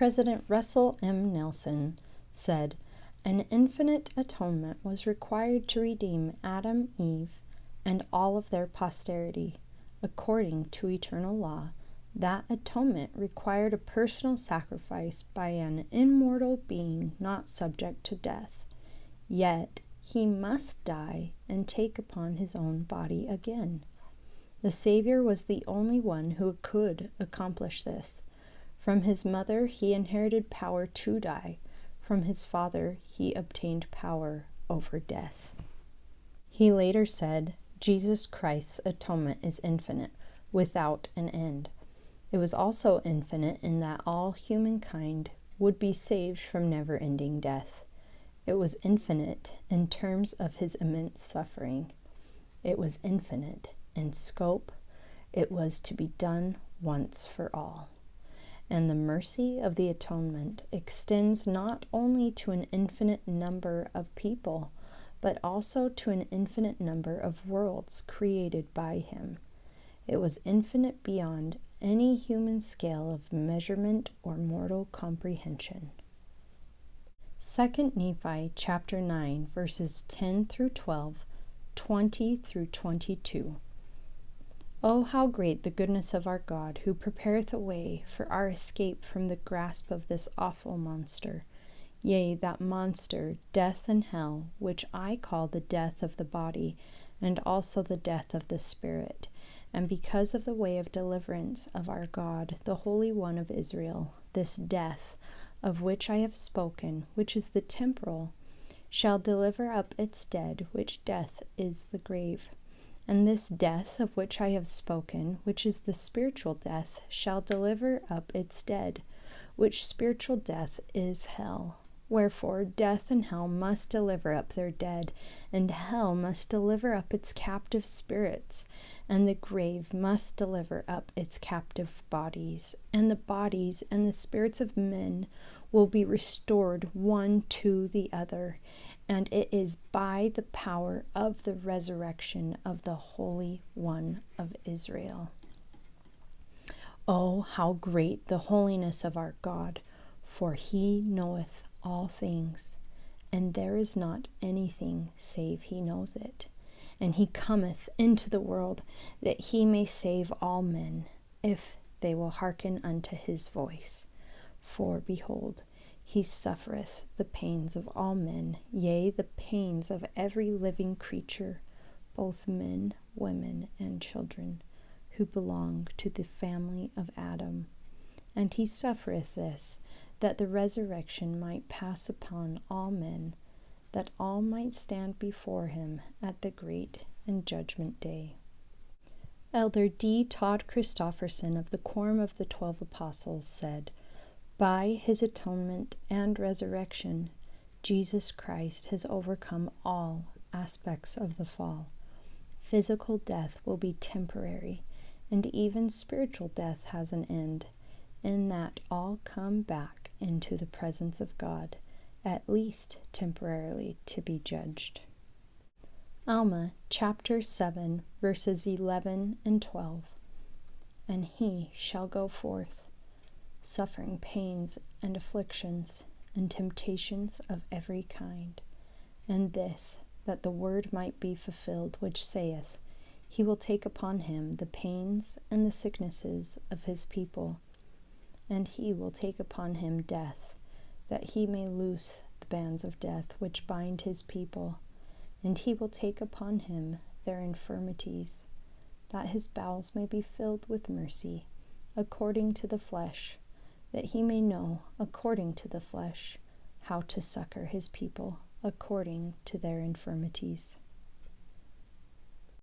President Russell M. Nelson said, "An infinite atonement was required to redeem Adam, Eve, and all of their posterity. According to eternal law, that atonement required a personal sacrifice by an immortal being not subject to death. Yet he must die and take upon his own body again. The Savior was the only one who could accomplish this. From his mother he inherited power to die. From his Father he obtained power over death." He later said, "Jesus Christ's atonement is infinite, without an end. It was also infinite in that all humankind would be saved from never-ending death. It was infinite in terms of his immense suffering. It was infinite in scope. It was to be done once for all. And the mercy of the atonement extends not only to an infinite number of people, but also to an infinite number of worlds created by him. It was infinite beyond any human scale of measurement or mortal comprehension." 2 Nephi chapter 9, verses 10 through 12, 20 through 22. "O how great the goodness of our God, who prepareth a way for our escape from the grasp of this awful monster, yea, that monster, death and hell, which I call the death of the body, and also the death of the spirit. And because of the way of deliverance of our God, the Holy One of Israel, this death, of which I have spoken, which is the temporal, shall deliver up its dead, which death is the grave. And this death of which I have spoken, which is the spiritual death, shall deliver up its dead, which spiritual death is hell. Wherefore death and hell must deliver up their dead, and hell must deliver up its captive spirits, and the grave must deliver up its captive bodies, and the bodies and the spirits of men will be restored one to the other, and it is by the power of the resurrection of the Holy One of Israel. Oh, how great the holiness of our God, for he knoweth all things, and there is not anything save he knows it. And he cometh into the world that he may save all men, if they will hearken unto his voice. For behold, he suffereth the pains of all men, yea, the pains of every living creature, both men, women, and children, who belong to the family of Adam. And he suffereth this, that the resurrection might pass upon all men, that all might stand before him at the great and judgment day." Elder D. Todd Christofferson of the Quorum of the 12 Apostles said, "By his atonement and resurrection, Jesus Christ has overcome all aspects of the fall. Physical death will be temporary, and even spiritual death has an end, in that all come back into the presence of God, at least temporarily, to be judged." Alma chapter 7, verses 11 and 12. "And he shall go forth, suffering pains and afflictions and temptations of every kind, and this, that the word might be fulfilled which saith, he will take upon him the pains and the sicknesses of his people, and he will take upon him death, that he may loose the bands of death which bind his people, and he will take upon him their infirmities, that his bowels may be filled with mercy, according to the flesh, that he may know, according to the flesh, how to succor his people, according to their infirmities."